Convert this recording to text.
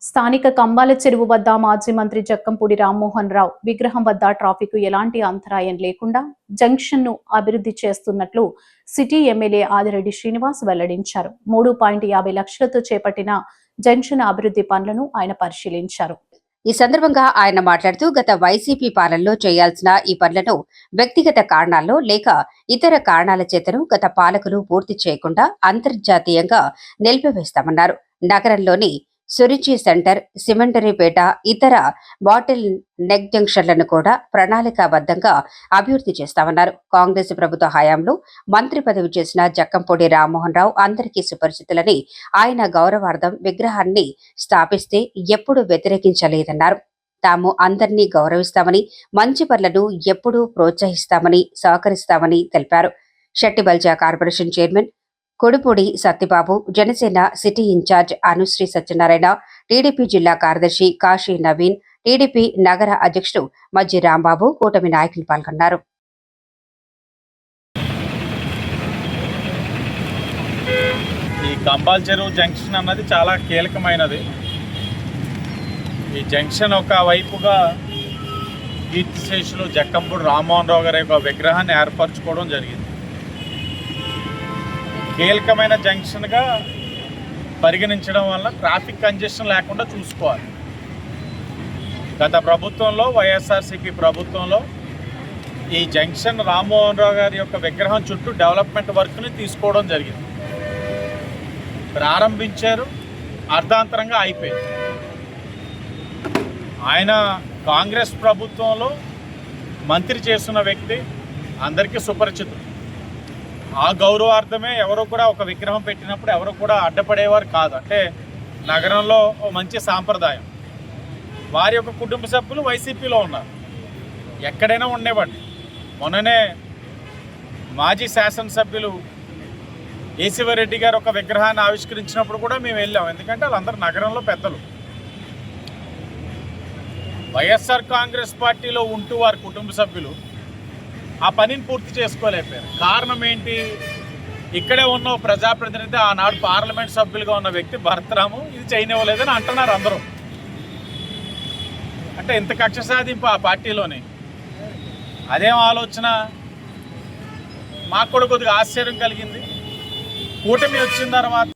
స్థానిక కంబాల చెరువు వద్ద మాజీ మంత్రి జక్కంపూడి రామ్మోహన్ రావు విగ్రహం వద్ద ట్రాఫిక్ ఎలాంటి అంతరాయం లేకుండా జంక్షన్ ను అభివృద్ధి చేస్తున్నట్లు సిటీ ఎమ్మెల్యే ఆదిరెడ్డి శ్రీనివాస్ వెల్లడించారు. 3.50 లక్షలతో చేపట్టిన జంక్షన్ అభివృద్ధి పనులను ఆయన పరిశీలించారు. ఈ సందర్భంగా ఆయన మాట్లాడుతూ గత వైసీపీ పాలనలో చేయాల్సిన ఈ పనులను వ్యక్తిగత కారణాల్లో లేక ఇతర కారణాల చేతను గత పాలకులు పూర్తి చేయకుండా అంతర్జాతీయంగా నిలిపివేస్తామన్నారు. నగరంలోని సురుచి సెంటర్, సిమెంటరీపేట, ఇతర బాటిల్ నెక్ జంక్షన్లను కూడా ప్రణాళికాబద్ధంగా అభివృద్ధి చేస్తామన్నారు. కాంగ్రెస్ ప్రభుత్వ హయాంలో మంత్రి పదవి చేసిన జక్కంపూడి రామ్మోహన్ రావు అందరికీ సుపరిచితులని, ఆయన గౌరవార్థం విగ్రహాన్ని స్థాపిస్తే ఎప్పుడూ వ్యతిరేకించలేదన్నారు. తాము అందరినీ గౌరవిస్తామని, మంచి పనులను ఎప్పుడూ ప్రోత్సహిస్తామని, సహకరిస్తామని తెలిపారు. Shettibalija corporation chairman Kodupudi Satyababu, Janasena city incharge Anusri Satyanarayana, TDP జిల్లా కార్యదర్శి కాశీ నవీన్, టీడీపీ నగర అధ్యక్షుడు మజ్జి రాంబాబు, కూటమి నాయకులు పాల్గొన్నారు. ఈ కంబాల చెరువు జంక్షన్ అన్నది చాలా కీలకమైనది. ఈ జంక్షన్ ఒక వైపుగా కీర్తిశేషులు జక్కంపూడి రామ్మోహన్ రావు గారి యొక్క విగ్రహాన్ని ఏర్పరచుకోవడం జరిగింది. కీలకమైన జంక్షన్గా పరిగణించడం వల్ల ట్రాఫిక్ కంజెషన్ లేకుండా చూసుకోవాలి. గత ప్రభుత్వంలో, వైఎస్ఆర్సీపీ ప్రభుత్వంలో ఈ జంక్షన్ రామ్మోహన్ రావు గారి యొక్క విగ్రహం చుట్టూ డెవలప్మెంట్ వర్క్ని తీసుకోవడం జరిగింది. ప్రారంభించారు, అర్ధాంతరంగా అయిపోయింది. ఆయన కాంగ్రెస్ ప్రభుత్వంలో మంత్రి చేస్తున్న వ్యక్తి, అందరికీ సుపరిచితుడు. ఆ గౌరవార్థమే ఎవరు కూడా ఒక విగ్రహం పెట్టినప్పుడు ఎవరు కూడా అడ్డపడేవారు కాదు. అంటే నగరంలో మంచి సాంప్రదాయం. వారి యొక్క కుటుంబ సభ్యులు వైసీపీలో ఉన్నారు, ఎక్కడైనా ఉండేవాడిని. మొన్ననే మాజీ శాసనసభ్యులు ఏసీవరెడ్డి గారు ఒక విగ్రహాన్ని ఆవిష్కరించినప్పుడు కూడా మేము వెళ్ళాం. ఎందుకంటే వాళ్ళందరూ నగరంలో పెద్దలు. వైఎస్ఆర్ కాంగ్రెస్ పార్టీలో ఉంటూ వారి కుటుంబ సభ్యులు ఆ పనిని పూర్తి చేసుకోలేకపోయారు. కారణం ఏంటి? ఇక్కడే ఉన్న ప్రజాప్రతినిధి, ఆనాడు పార్లమెంట్ సభ్యులుగా ఉన్న వ్యక్తి భరతరాము ఇది చేయనివ్వలేదని అంటున్నారు అందరూ. అంటే ఇంత కక్ష సాధింపు ఆ పార్టీలోనే. అదేం ఆలోచన? మాకు కూడా కొద్దిగా ఆశ్చర్యం కలిగింది. కూటమి వచ్చిన తర్వాత